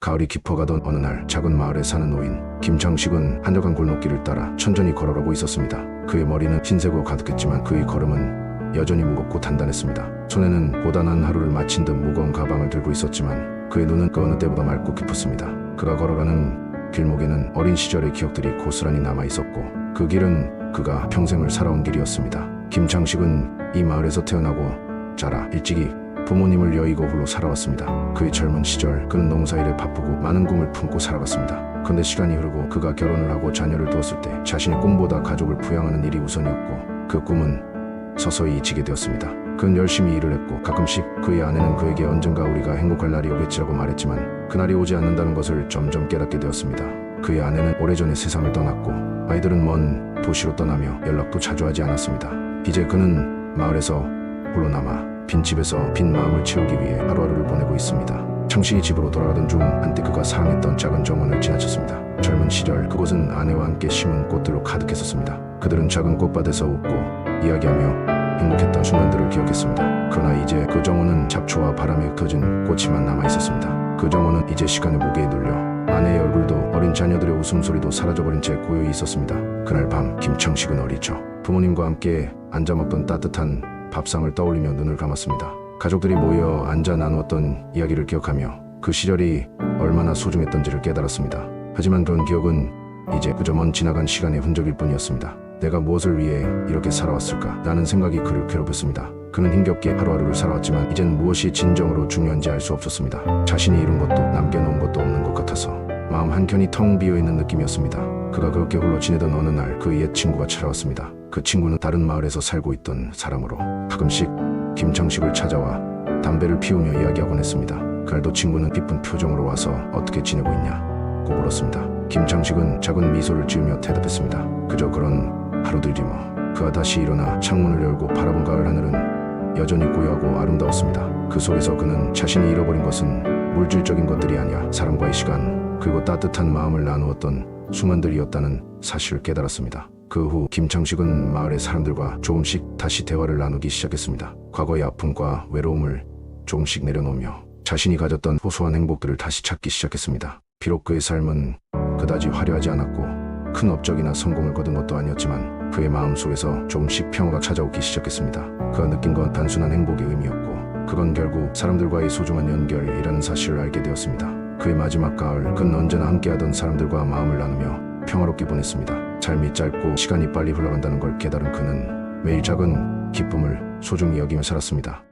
가을이 깊어가던 어느 날 작은 마을에 사는 노인 김창식은 한적한 골목길을 따라 천천히 걸어가고 있었습니다. 그의 머리는 흰색으로 가득했지만 그의 걸음은 여전히 무겁고 단단했습니다. 손에는 고단한 하루를 마친 듯 무거운 가방을 들고 있었지만 그의 눈은 그 어느 때보다 맑고 깊었습니다. 그가 걸어가는 길목에는 어린 시절의 기억들이 고스란히 남아있었고 그 길은 그가 평생을 살아온 길이었습니다. 김창식은 이 마을에서 태어나고 자라 일찍이 부모님을 여의고 홀로 살아왔습니다. 그의 젊은 시절 그는 농사일에 바쁘고 많은 꿈을 품고 살아갔습니다. 그런데 시간이 흐르고 그가 결혼을 하고 자녀를 두었을 때 자신의 꿈보다 가족을 부양하는 일이 우선이었고 그 꿈은 서서히 지게 되었습니다. 그는 열심히 일을 했고 가끔씩 그의 아내는 그에게 언젠가 우리가 행복할 날이 오겠지라고 말했지만 그날이 오지 않는다는 것을 점점 깨닫게 되었습니다. 그의 아내는 오래전에 세상을 떠났고 아이들은 먼 도시로 떠나며 연락도 자주 하지 않았습니다. 이제 그는 마을에서 홀로 남아 빈 집에서 빈 마음을 채우기 위해 하루하루를 보내고 있습니다. 창식이 집으로 돌아가던 중 한때 그가 사랑했던 작은 정원을 지나쳤습니다. 젊은 시절 그곳은 아내와 함께 심은 꽃들로 가득했었습니다. 그들은 작은 꽃밭에서 웃고 이야기하며 행복했던 순간들을 기억했습니다. 그러나 이제 그 정원은 잡초와 바람에 흩어진 꽃이만 남아있었습니다. 그 정원은 이제 시간의 무게에 눌려 아내의 얼굴도 어린 자녀들의 웃음소리도 사라져버린 채 고요히 있었습니다. 그날 밤 김창식은 어리죠. 부모님과 함께 앉아 먹던 따뜻한 밥상을 떠올리며 눈을 감았습니다. 가족들이 모여 앉아 나누었던 이야기를 기억하며 그 시절이 얼마나 소중했던지를 깨달았습니다. 하지만 그런 기억은 이제 그저 먼 지나간 시간의 흔적일 뿐이었습니다. 내가 무엇을 위해 이렇게 살아왔을까? 라는 생각이 그를 괴롭혔습니다. 그는 힘겹게 하루하루를 살아왔지만 이젠 무엇이 진정으로 중요한지 알 수 없었습니다. 자신이 이룬 것도 남겨놓은 것도 없는 것 같아서 마음 한켠이 텅 비어있는 느낌이었습니다. 그가 그렇게 홀로 지내던 어느 날 그 옛 친구가 찾아왔습니다. 그 친구는 다른 마을에서 살고 있던 사람으로 가끔씩 김창식을 찾아와 담배를 피우며 이야기하곤 했습니다. 그날도 친구는 기쁜 표정으로 와서 어떻게 지내고 있냐고 물었습니다. 김창식은 작은 미소를 지으며 대답했습니다. 그저 그런 하루들이지 뭐. 그가 다시 일어나 창문을 열고 바라본 가을 하늘은 여전히 고요하고 아름다웠습니다. 그 속에서 그는 자신이 잃어버린 것은 물질적인 것들이 아니야 사람과의 시간 그리고 따뜻한 마음을 나누었던 순간들이었다는 사실을 깨달았습니다. 그 후 김창식은 마을의 사람들과 조금씩 다시 대화를 나누기 시작했습니다. 과거의 아픔과 외로움을 조금씩 내려놓으며 자신이 가졌던 소소한 행복들을 다시 찾기 시작했습니다. 비록 그의 삶은 그다지 화려하지 않았고 큰 업적이나 성공을 거둔 것도 아니었지만 그의 마음속에서 조금씩 평화가 찾아오기 시작했습니다. 그가 느낀 건 단순한 행복의 의미였고 그건 결국 사람들과의 소중한 연결이라는 사실을 알게 되었습니다. 그의 마지막 가을 그는 언제나 함께하던 사람들과 마음을 나누며 평화롭게 보냈습니다. 삶이 짧고 시간이 빨리 흘러간다는 걸 깨달은 그는 매일 작은 기쁨을 소중히 여기며 살았습니다.